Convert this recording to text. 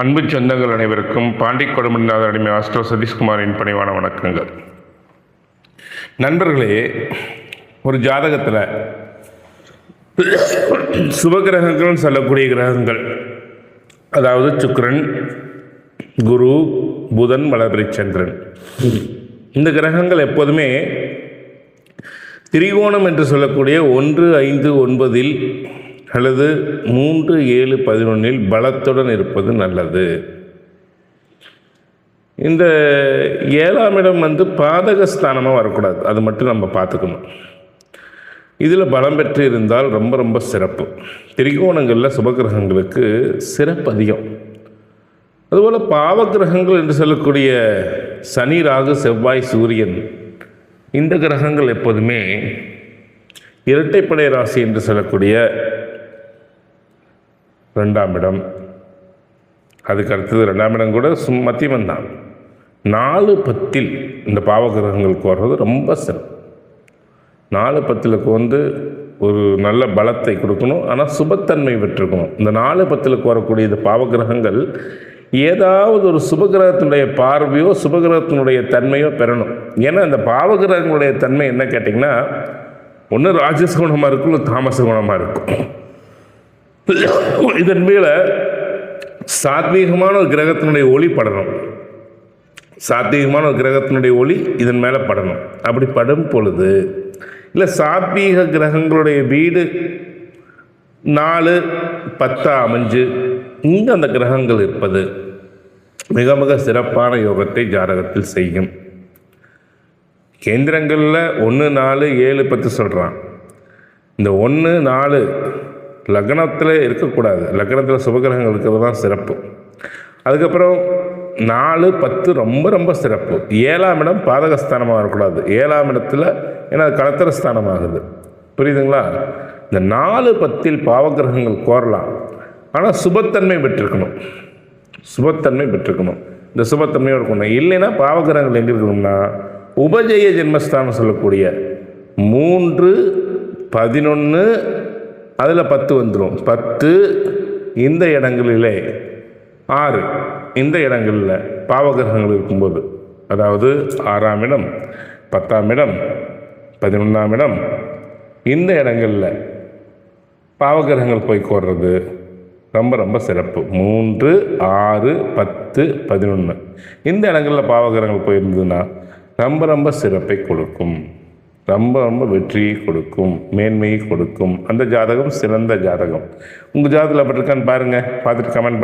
அன்பு சொந்தங்கள் அனைவருக்கும் பாண்டி கொடுமநாத அடிமை ஆஸ்ட்ரோ சதீஷ்குமாரின் பணிவான வணக்கங்கள். நண்பர்களே, ஒரு ஜாதகத்தில் சுபகிரகங்கள் சொல்லக்கூடிய கிரகங்கள், அதாவது சுக்கிரன், குரு, புதன், வளர்பிறை சந்திரன், இந்த கிரகங்கள் எப்போதுமே திரிகோணம் என்று சொல்லக்கூடிய 1, 5, 9 அல்லது 3, 7, 11 பலத்துடன் இருப்பது நல்லது. இந்த 7ஆம் இடம் பாதகஸ்தானமாக வரக்கூடாது, அது மட்டும் நம்ம பார்த்துக்கணும். இதில் பலம் பெற்று இருந்தால் ரொம்ப ரொம்ப சிறப்பு. திரிகோணங்களில் சுபகிரகங்களுக்கு சிறப்பு அதிகம். அதுபோல் பாவகிரகங்கள் என்று சொல்லக்கூடிய சனி, ராகு, செவ்வாய், சூரியன், இந்த கிரகங்கள் எப்போதுமே இரட்டைப்படை ராசி என்று சொல்லக்கூடிய 2ஆம் இடம், அதுக்கு அடுத்தது 2ஆம் இடம் கூட மத்தியமந்தான், 4, 10 இந்த பாவகிரகங்களுக்கு வர்றது ரொம்ப சிறப்பு. 4, 10 ஒரு நல்ல பலத்தை கொடுக்கணும், ஆனால் சுபத்தன்மை பெற்றிருக்கணும். இந்த 4, 10 வரக்கூடிய இந்த பாவகிரகங்கள் ஏதாவது ஒரு சுபகிரகத்தினுடைய பார்வையோ சுபகிரகத்தினுடைய தன்மையோ பெறணும். ஏன்னா இந்த பாவகிரகங்களுடைய தன்மை என்ன கேட்டிங்கன்னா, ஒன்று ராஜச குணமாக இருக்கும், இல்லை தாமச குணமாக இருக்கும். இதன் மேலே சாத்வீகமான ஒரு கிரகத்தினுடைய ஒளி படணும். சாத்வீகமான ஒரு கிரகத்தினுடைய ஒளி இதன் மேலே படணும். அப்படி படும் பொழுது, இல்லை சாத்வீக கிரகங்களுடைய வீடு 4, 10 அமைஞ்சு இங்கே அந்த கிரகங்கள் இருப்பது மிக மிக சிறப்பான யோகத்தை ஜாதகத்தில் செய்யும். கேந்திரங்களில் 1, 4, 7, 10 சொல்கிறான். இந்த 1, 4 லக்னத்தில் இருக்கக்கூடாது. லக்னத்தில் சுபகிரகங்கள் இருக்கிறது தான் சிறப்பு. அதுக்கப்புறம் 4, 10 ரொம்ப ரொம்ப சிறப்பு. 7ஆம் இடம் பாதகஸ்தானமாக வரக்கூடாது. 7ஆம் இடத்துல ஏன்னா அது கலத்திரஸ்தானமாகுது. புரியுதுங்களா? இந்த 4, 10 பாவகிரகங்கள் கோரலாம், ஆனால் சுபத்தன்மை பெற்றிருக்கணும். சுபத்தன்மை பெற்றிருக்கணும். இந்த சுபத்தன்மையோடு இருக்கணும். இல்லைன்னா பாவகிரகங்கள் எங்கே இருக்கணும்னா உபஜய ஜென்மஸ்தானம் சொல்லக்கூடிய 3, 11 அதில் 10 வந்துடும். 10 இந்த இடங்களிலே, 6 இந்த இடங்களில் பாவகிரகங்கள் இருக்கும்போது, அதாவது 6ஆம் இடம், 10ஆம் இடம், 11ஆம் இடம், இந்த இடங்களில் பாவகிரகங்கள் போய் கோர்றது ரொம்ப ரொம்ப சிறப்பு. 3, 6, 10, 11 இந்த இடங்களில் பாவகிரகங்கள் போயிருந்ததுன்னா ரொம்ப ரொம்ப சிறப்பை கொடுக்கும், ரொம்ப ரொம்ப வெற்றியை கொடுக்கும், மேன்மையை கொடுக்கும். அந்த ஜாதகம் சிறந்த ஜாதகம். உங்கள் ஜாதகத்தில் அப்படி இருக்கான்னு பாருங்கள், பார்த்துட்டு கமெண்ட்